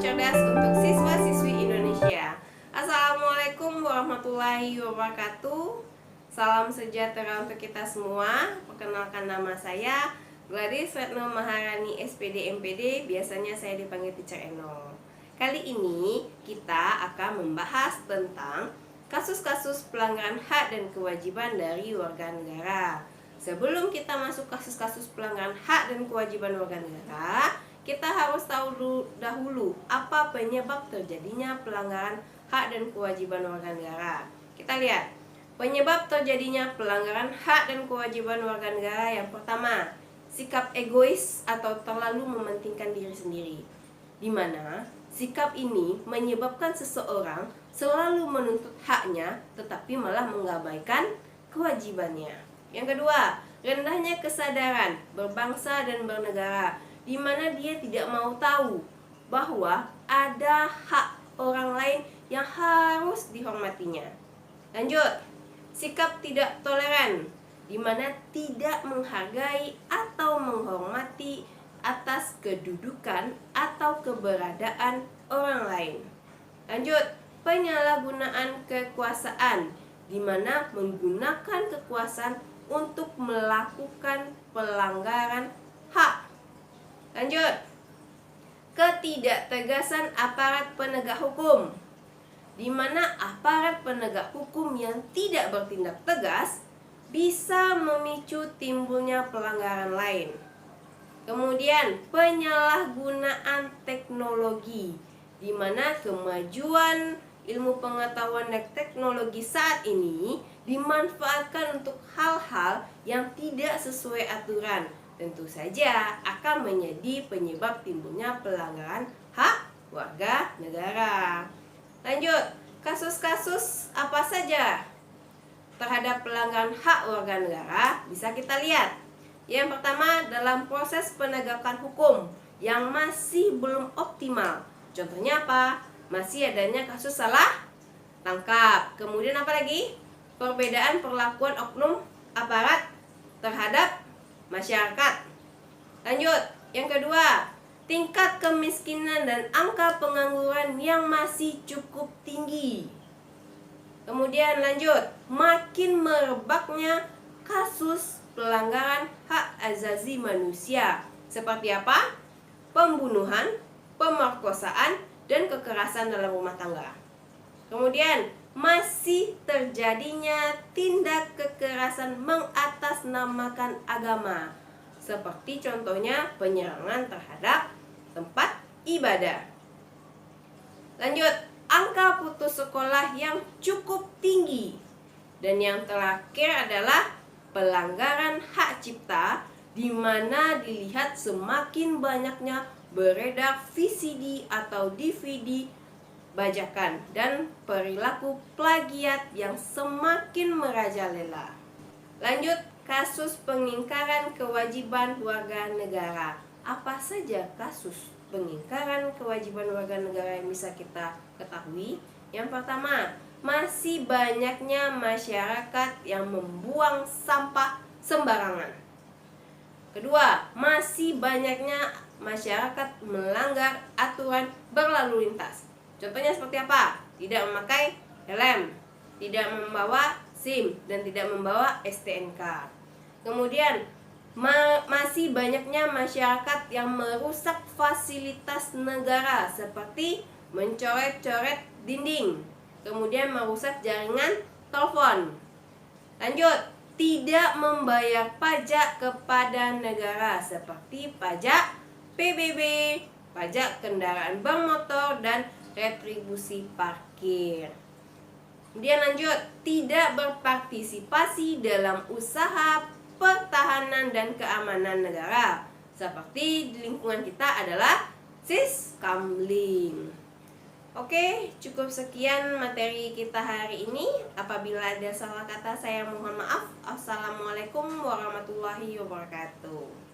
cerdas untuk siswa-siswi Indonesia. Assalamualaikum warahmatullahi wabarakatuh. Salam sejahtera untuk kita semua. Perkenalkan, nama saya Gladys Retno Maharani, SPD MPD. Biasanya saya dipanggil Teacher Eno. Kali ini kita akan membahas tentang kasus-kasus pelanggaran hak dan kewajiban dari warga negara. Sebelum kita masuk kasus-kasus pelanggaran hak dan kewajiban warga negara, kita harus tahu dahulu apa penyebab terjadinya pelanggaran hak dan kewajiban warga negara. Kita lihat penyebab terjadinya pelanggaran hak dan kewajiban warga negara. Yang pertama, sikap egois atau terlalu mementingkan diri sendiri, di mana sikap ini menyebabkan seseorang selalu menuntut haknya tetapi malah mengabaikan kewajibannya. Yang kedua, rendahnya kesadaran berbangsa dan bernegara, di mana dia tidak mau tahu bahwa ada hak orang lain yang harus dihormatinya. Lanjut, sikap tidak toleran, di mana tidak menghargai atau menghormati atas kedudukan atau keberadaan orang lain. Lanjut, penyalahgunaan kekuasaan, di mana menggunakan kekuasaan untuk melakukan pelanggaran hak. Lanjut, ketidaktegasan aparat penegak hukum, di mana aparat penegak hukum yang tidak bertindak tegas bisa memicu timbulnya pelanggaran lain. Kemudian, penyalahgunaan teknologi, di mana kemajuan ilmu pengetahuan dan teknologi saat ini dimanfaatkan untuk hal-hal yang tidak sesuai aturan. Tentu saja akan menjadi penyebab timbulnya pelanggaran hak warga negara. Lanjut, kasus-kasus apa saja terhadap pelanggaran hak warga negara bisa kita lihat. Yang pertama, dalam proses penegakan hukum yang masih belum optimal. Contohnya apa? Masih adanya kasus salah tangkap. Kemudian apa lagi? Perbedaan perlakuan oknum aparat terhadap masyarakat. Lanjut, yang kedua, tingkat kemiskinan dan angka pengangguran yang masih cukup tinggi. Kemudian lanjut, makin merebaknya kasus pelanggaran hak asasi manusia. Seperti apa? Pembunuhan, pemerkosaan, dan kekerasan dalam rumah tangga. Kemudian masih terjadinya tindak kekerasan mengatasnamakan agama, seperti contohnya penyerangan terhadap tempat ibadah. Lanjut, angka putus sekolah yang cukup tinggi. Dan yang terakhir adalah pelanggaran hak cipta, di mana dilihat semakin banyaknya beredar VCD atau DVD bajakan dan perilaku plagiat yang semakin merajalela. Lanjut, kasus pengingkaran kewajiban warga negara. Apa saja kasus pengingkaran kewajiban warga negara yang bisa kita ketahui? Yang pertama, masih banyaknya masyarakat yang membuang sampah sembarangan. Kedua, masih banyaknya masyarakat melanggar aturan berlalu lintas. Contohnya seperti apa? Tidak memakai helm, tidak membawa SIM, dan tidak membawa STNK. Kemudian masih banyaknya masyarakat yang merusak fasilitas negara, seperti mencoret-coret dinding, kemudian merusak jaringan telepon. Lanjut, tidak membayar pajak kepada negara, seperti pajak PBB, pajak kendaraan bermotor, dan retribusi parkir. Kemudian lanjut, tidak berpartisipasi dalam usaha pertahanan dan keamanan negara, seperti di lingkungan kita adalah Siskamling. Oke, cukup sekian materi kita hari ini. Apabila ada salah kata, saya mohon maaf. Assalamualaikum warahmatullahi wabarakatuh.